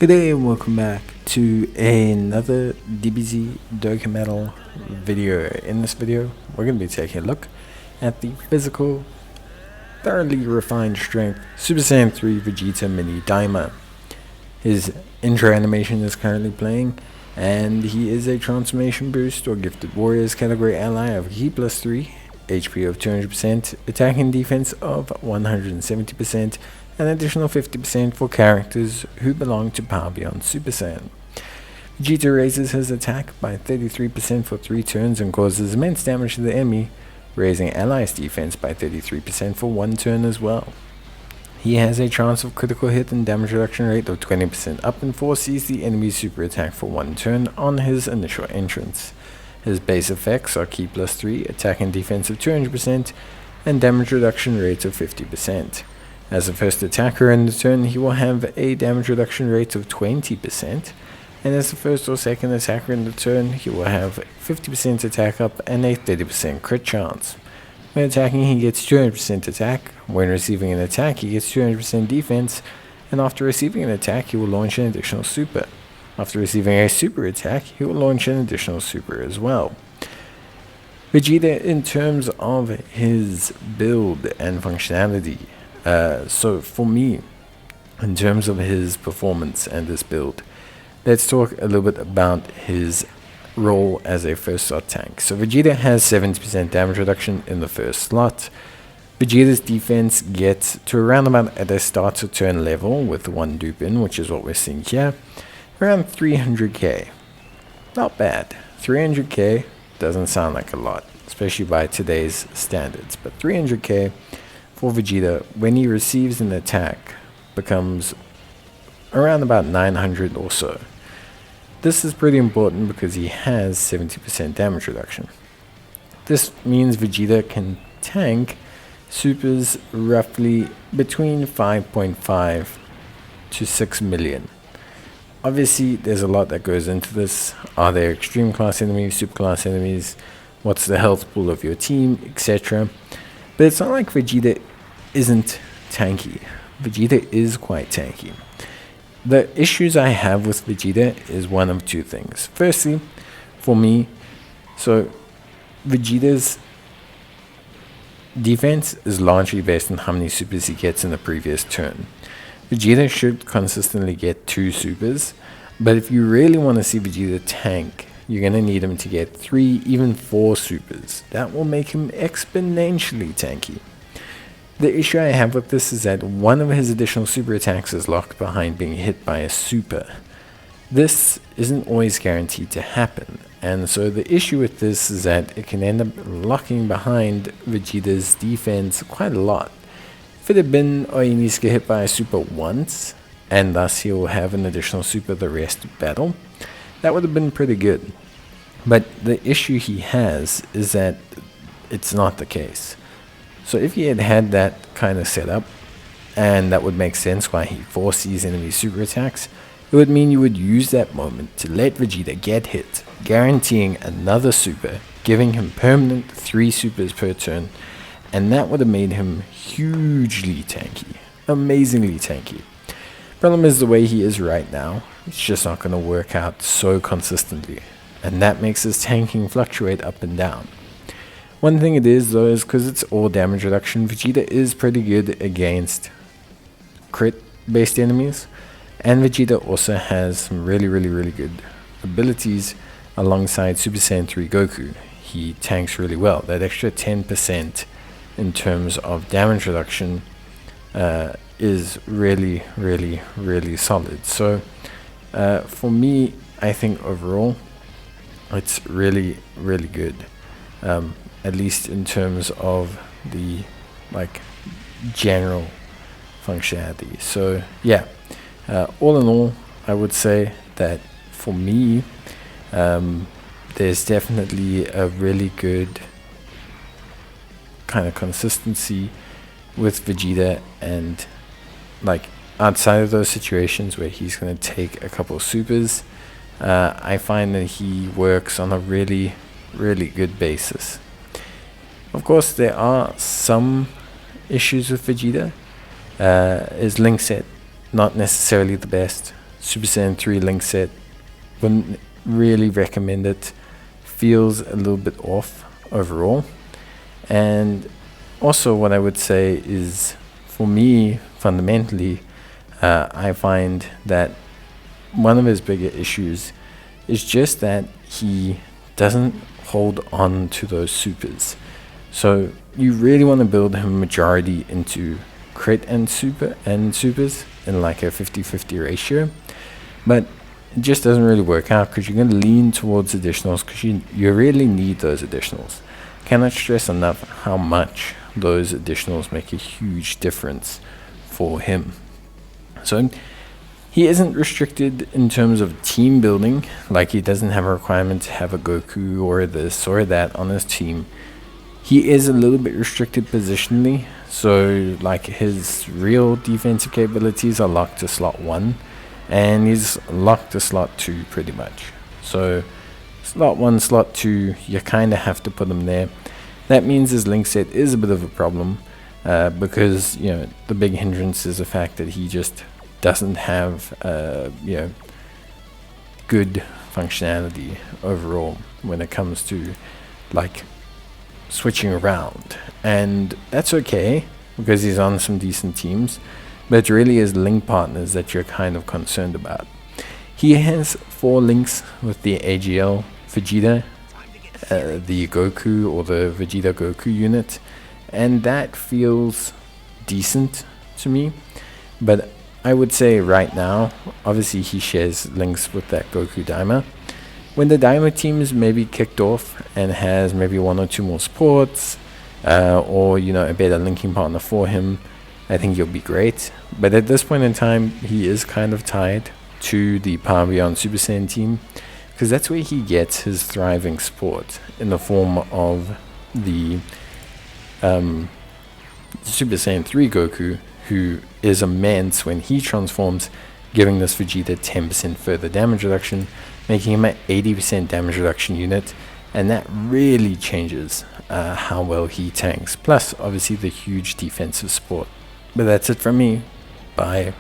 Good day and welcome back to another DBZ Dokkan video. In this video, we're going to be taking a look at the physical, thoroughly refined strength Super Saiyan 3 Vegeta Mini Daima. His intro animation is currently playing, and he is a transformation boost or gifted warriors category ally of Ki plus 3, HP of 200%, attack and defense of 170%, an additional 50% for characters who belong to Power Beyond Super Saiyan. Vegeta raises his attack by 33% for 3 turns and causes immense damage to the enemy, raising allies' defense by 33% for 1 turn as well. He has a chance of critical hit and damage reduction rate of 20% up and foresees the enemy's super attack for 1 turn on his initial entrance. His base effects are Ki plus 3, attack and defense of 200%, and damage reduction rates of 50%. As a first attacker in the turn, he will have a damage reduction rate of 20%, and as the first or second attacker in the turn, he will have 50% attack up and a 30% crit chance. When attacking, he gets 200% attack. When receiving an attack, he gets 200% defense, and after receiving an attack, he will launch an additional super. After receiving a super attack, he will launch an additional super as well. Vegeta, in terms of his build and functionality, so for me, in terms of his performance and his build, let's talk a little bit about his role as a first slot tank. So Vegeta has 70% damage reduction in the first slot. Vegeta's defense gets to around about at a start to turn level with 1 dupe in, which is what we're seeing here, around 300k. Not bad. 300k doesn't sound like a lot, especially by today's standards, but 300k for Vegeta when he receives an attack becomes around about 900 or so. This is pretty important because he has 70% damage reduction. This means Vegeta can tank supers roughly between 5.5 to 6 million. Obviously, there's a lot that goes into this. Are there extreme class enemies, super class enemies? What's the health pool of your team, etc.? But it's not like Vegeta isn't tanky. Vegeta is quite tanky. The issues I have with Vegeta is one of 2 things. Firstly, for me, so Vegeta's defense is largely based on how many supers he gets in the previous turn. Vegeta should consistently get 2 supers, but if you really want to see Vegeta tank, you're going to need him to get 3, even 4 supers. That will make him exponentially tanky. The issue I have with this is that one of his additional super attacks is locked behind being hit by a super. This isn't always guaranteed to happen, and so the issue with this is that it can end up locking behind Vegeta's defense quite a lot. If it had been, oh, he needs to get hit by a super once, and thus he'll have an additional super the rest of battle, that would have been pretty good. But the issue he has is that it's not the case. So if he had had that kind of setup, and that would make sense why he foresees enemy super attacks, it would mean you would use that moment to let Vegeta get hit, guaranteeing another super, giving him permanent 3 supers per turn, and that would have made him hugely tanky, amazingly tanky. Problem is the way he is right now, it's just not going to work out so consistently, and that makes his tanking fluctuate up and down. One thing it is though is because it's all damage reduction, Vegeta is pretty good against crit based enemies, and Vegeta also has some really good abilities alongside Super Saiyan 3 Goku. He tanks really well. That extra 10% in terms of damage reduction is really solid. So for me, I think overall it's really good. At least in terms of the general functionality. So yeah, all in all, I would say that for me, there's definitely a really good kind of consistency with Vegeta, and outside of those situations where he's going to take a couple of supers, I find that he works on a really good basis. Of course, there are some issues with Vegeta. His link set, not necessarily the best. Super Saiyan 3 link set. Wouldn't really recommend it. Feels a little bit off overall. And also what I would say is, for me, fundamentally, I find that one of his bigger issues is just that he doesn't hold on to those supers. So you really want to build him majority into crit and supers in like a 50-50 ratio, but it just doesn't really work out because you're going to lean towards additionals because you really need those additionals. Cannot stress enough how much those additionals make a huge difference for him. So he isn't restricted in terms of team building, like he doesn't have a requirement to have a Goku or this or that on his team. He is a little bit restricted positionally, so like his real defensive capabilities are locked to slot 1, and he's locked to slot 2 pretty much. So slot 1, slot 2, you kind of have to put him there. That means his link set is a bit of a problem, because the big hindrance is the fact that he just doesn't have good functionality overall when it comes to like switching around, and that's okay because he's on some decent teams, but it really is link partners that you're kind of concerned about. He has 4 links with the AGL Vegeta, the Goku or the Vegeta Goku unit, and that feels decent to me. But I would say right now, obviously he shares links with that Goku Daima. When the Daima team is maybe kicked off and has maybe 1 or 2 more supports, or a better linking partner for him, I think he'll be great. But at this point in time, he is kind of tied to the Power Beyond Super Saiyan team, because that's where he gets his thriving support in the form of the Super Saiyan 3 Goku, who is immense when he transforms, giving this Vegeta 10% further damage reduction, making him an 80% damage reduction unit, and that really changes how well he tanks, plus obviously the huge defensive support. But that's it from me. Bye.